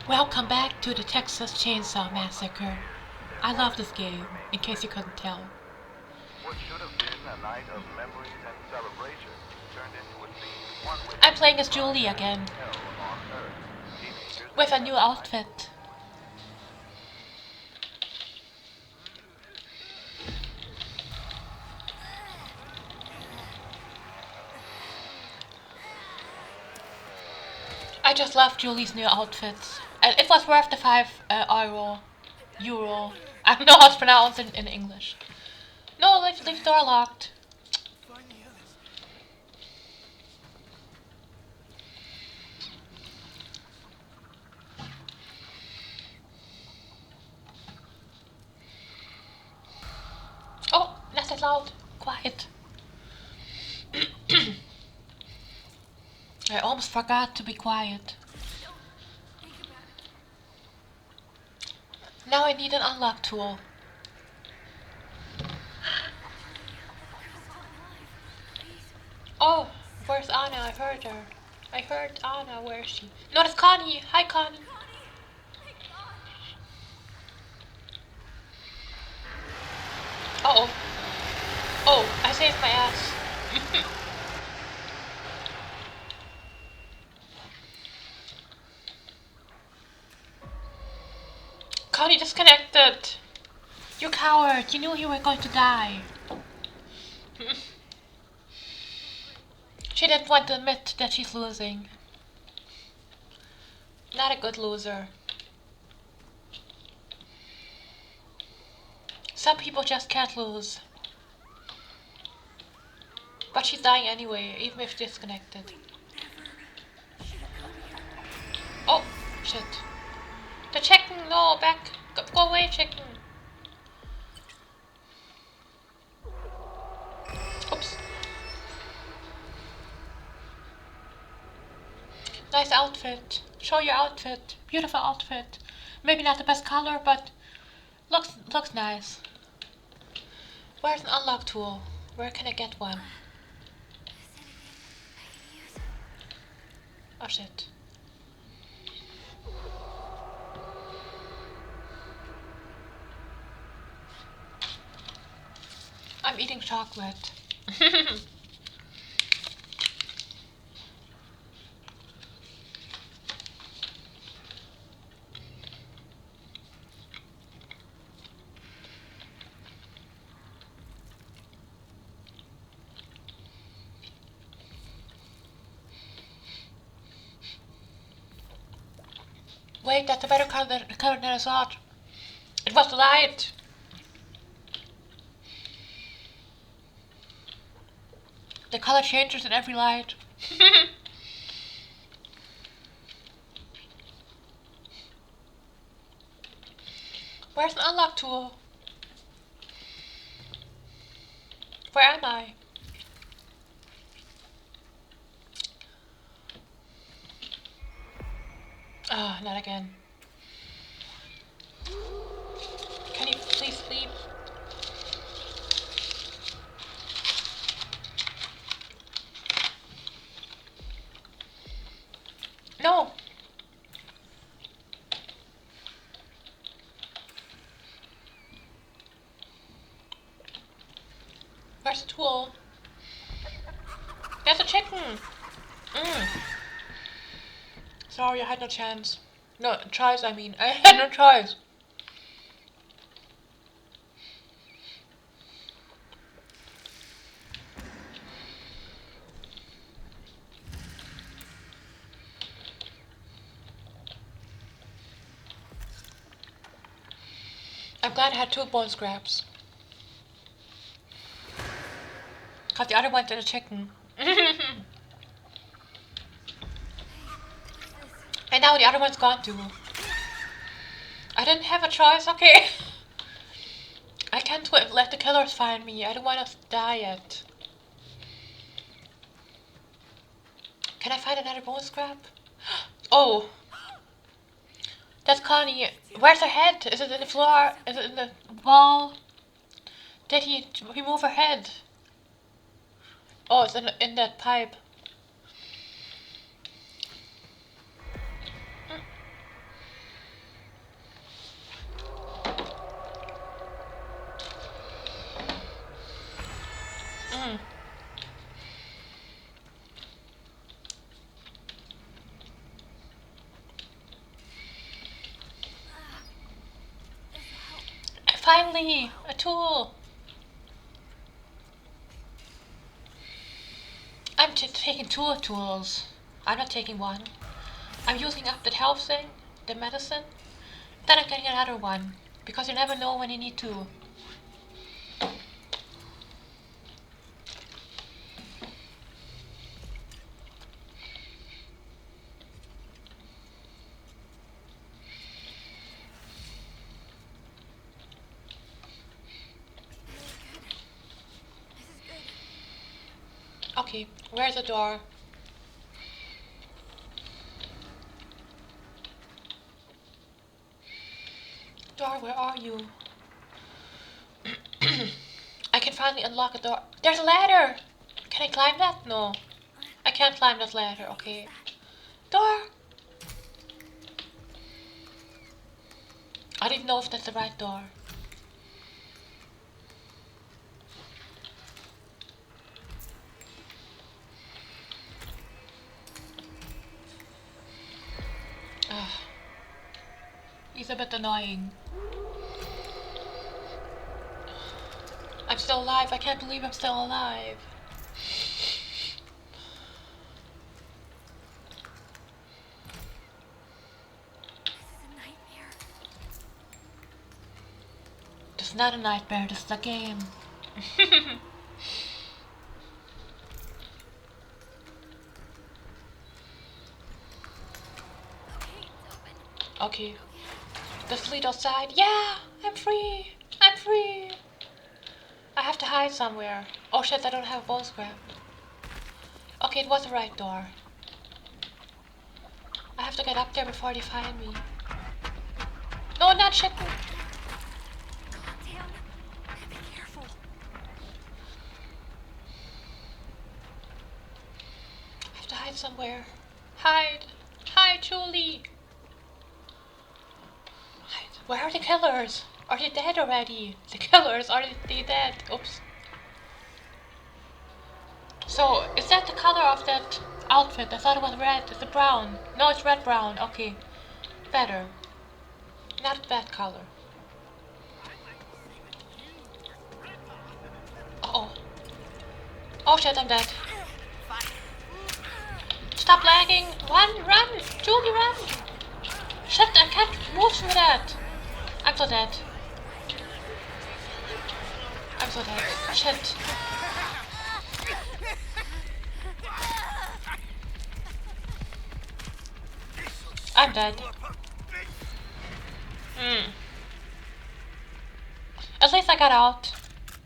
Welcome back to the Texas Chainsaw Massacre. I love this game, in case you couldn't tell. What should have been a night of memories and celebration turned into a scene one I'm playing as Julie again, hell on earth. Teenagers with a new outfit. I just love Julie's new outfit. And it was worth the 5 euro. I don't know how to pronounce it in English. No, leave the door locked. Oh, not that loud. Quiet. I almost forgot to be quiet. Now I need an unlock tool. Oh, where's Anna? I heard her. I heard Anna. Where is she? No, that's Connie. Hi, Connie. Uh-oh. Oh, I saved my ass. Connie disconnected. You coward. You knew you were going to die. She didn't want to admit that she's losing. Not a good loser. Some people just can't lose. But she's dying anyway, even if disconnected. Oh, shit. The chicken, no, back. Go away, chicken. Oops. Nice outfit. Show your outfit. Beautiful outfit. Maybe not the best color, but looks nice. Where's an unlock tool? Where can I get one? Oh shit. I'm eating chocolate. Wait, that's a better color than I thought. It was light. The color changes in every light. Where's an unlock tool? Where am I? Ah, not again. Can you please sleep? No! Where's the tool? There's a chicken! Sorry, I had no chance. No, choice, I mean. I had no choice. I'm glad I had 2 bone scraps. Cause the other one's in a chicken. And now the other one's gone too. I didn't have a choice, okay. I can't let the killers find me. I don't want to die yet. Can I find another bone scrap? Oh. That's Connie. Where's her head? Is it in the floor? Is it in the wall? Did he remove her head? Oh, it's in that pipe. Finally! A tool! I'm taking two tools. I'm not taking one. I'm using up that health thing, the medicine. Then I'm getting another one. Because you never know when you need two. Okay, where's the door? Door, where are you? I can finally unlock a door. There's a ladder! Can I climb that? No. I can't climb that ladder, okay. Door! I didn't know if that's the right door. Ugh. He's a bit annoying. I'm still alive. I can't believe I'm still alive. This is not a nightmare. This is a game. Okay. Does it lead outside? Yeah! I'm free! I'm free! I have to hide somewhere. Oh shit, I don't have a bone scrap. Okay, it was the right door. I have to get up there before they find me. No, not shit! Calm down. Be careful. I have to hide somewhere. Hide! Hide, Julie! Hide. Where are the killers? Are they dead already? The killers, are they dead? Oops. So, is that the color of that outfit? I thought it was red. Is it brown? No, it's red-brown. Okay. Better. Not that color. Uh-oh. Oh shit, I'm dead. Stop lagging! Run! Julie, run! Shit, I can't move through that! I'm so dead. I'm so dead. Shit. I'm dead. At least I got out.